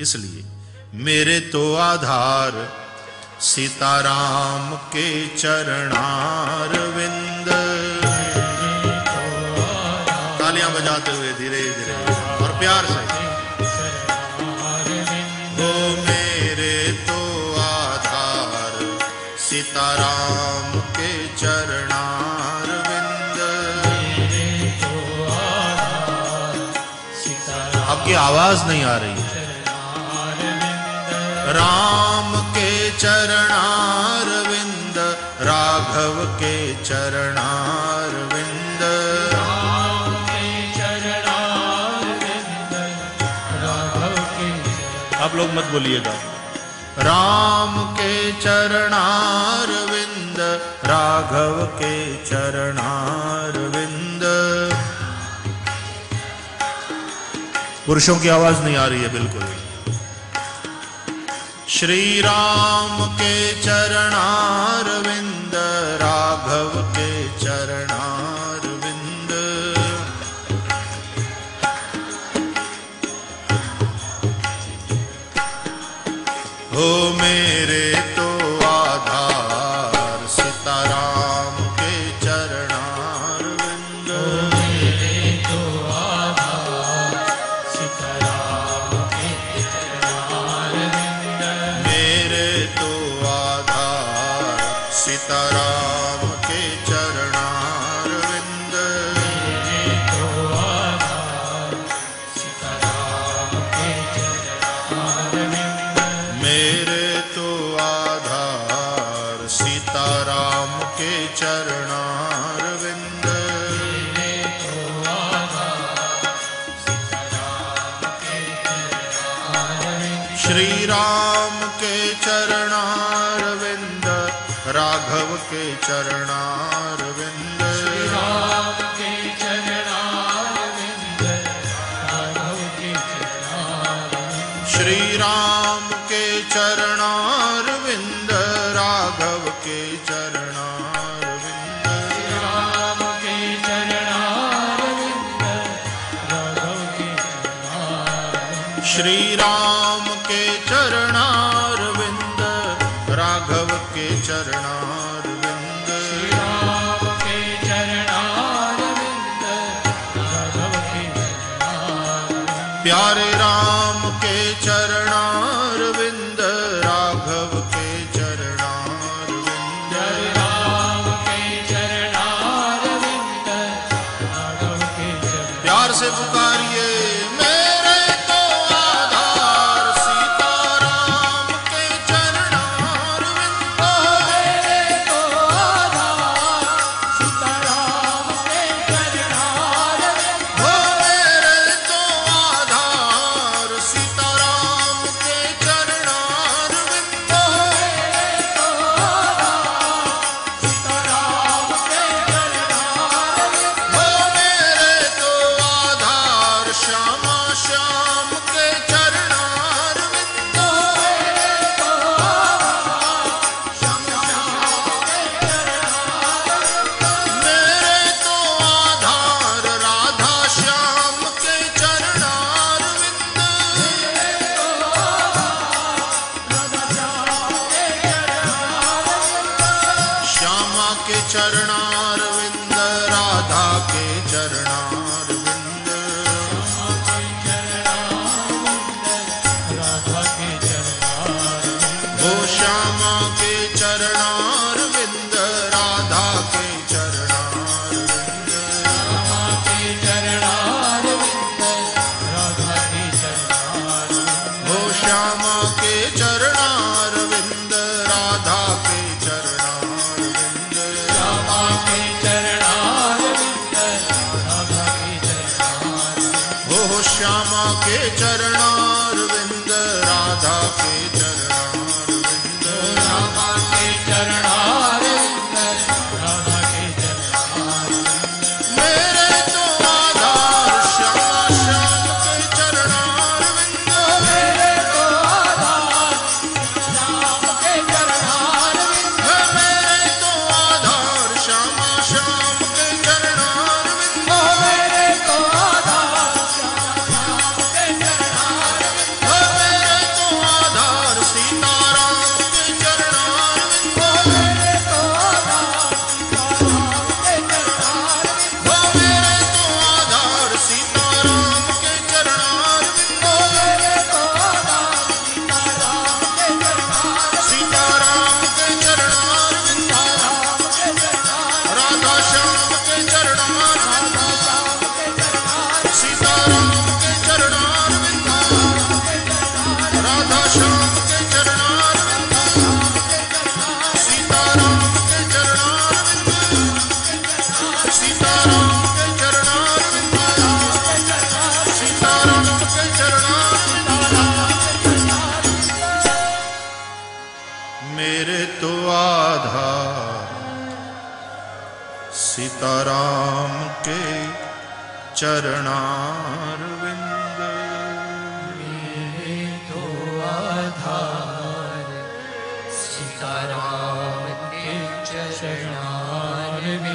इसलिए मेरे तो आधार सीताराम के चरणारविंद। तालियां बजाते हुए धीरे धीरे और प्यार से। वो मेरे तो आधार सीताराम के चरणारविंद। आपकी आवाज नहीं आ रही है। राम के चरणारविंद, राघव के चरणारविंद। राम के चरणारविंद, राघव के। आप लोग मत बोलिएगा। राम के चरणारविंद, राघव के चरणारविंद। पुरुषों की आवाज नहीं आ रही है बिल्कुल। श्री राम के चरणारविंद, राघव के चरणारविंद। हो मेरे तो आधार सीताराम के चरणारविंद। मेरे तो आधार सीताराम के चरणारविंद। मेरे तो आधार सीताराम के चरणारविंद। मेरे तो आधार सीताराम के चरणारविंद। मेरे तो आधार सीताराम के चरणारविंद। मेरे तो आधार सीताराम के चरणारविंद। श्री राम के चरणारविंद, राघव के चरणारविंद। राम के चरणारविंद, राघव के चरणारविंद। श्री राम के चरणारविंद, राघव के चरणारविंद। राम के चरणारविंद, राघव के चरणारविंद। श्री राम के चरणारविंद, राघव के चरणारविंद। राम के चरणारविंद, राघव के चरणारविंद। प्यारे राम के चरणारविंद, राघव के चरणारविंद। राम के चरणारविंद, राघव के चरणारविंद। प्यार से पुकारिए। मेरे तो आधार सीताराम के चरणारविंद। मेरे तो आधार सीताराम के चरणारविंद। हो मेरे तो आधार सीताराम के चरणारविंद। मेरे तो आधार सीताराम के चरणारविंद। हो मेरे तो आधार श्यामा श्याम के चरणारविंद। मेरे तो आधार श्याम श्याम के चरणारविंद। मेरे तो आधार राधा श्याम के चरणारविंद। मेरे तो आधार राधा श्याम के चरणारविंद। श्यामा के चरणारविंद, राधा के चरणारविंद। राधा के चरणारविंद। हो श्यामा के चरणारविंद, राधा के चरणारविंद। रामा के चरणारविंद, राधा के चरणारविंद। हो श्यामा के चरणारविंद, राधा के चरणारविंद। रामा के चरणारविंद, राधा के चरणारविंद। हो श्यामा के चरणारविंद, राधा के चरणारविंद। रामा के चरणारविंद, राधा के चरणारविंद। मेरे तो आधार श्यामा श्याम के चरणारविंद। मेरे तो आधार राम के चरणारविंद। मेरे तो आधार श्यामा श्याम के चरणारविंद। मेरे तो आधार श्याम के चरणारविंद। चरणारविंद मेरे तो आधार सीताराम के चरणारविंद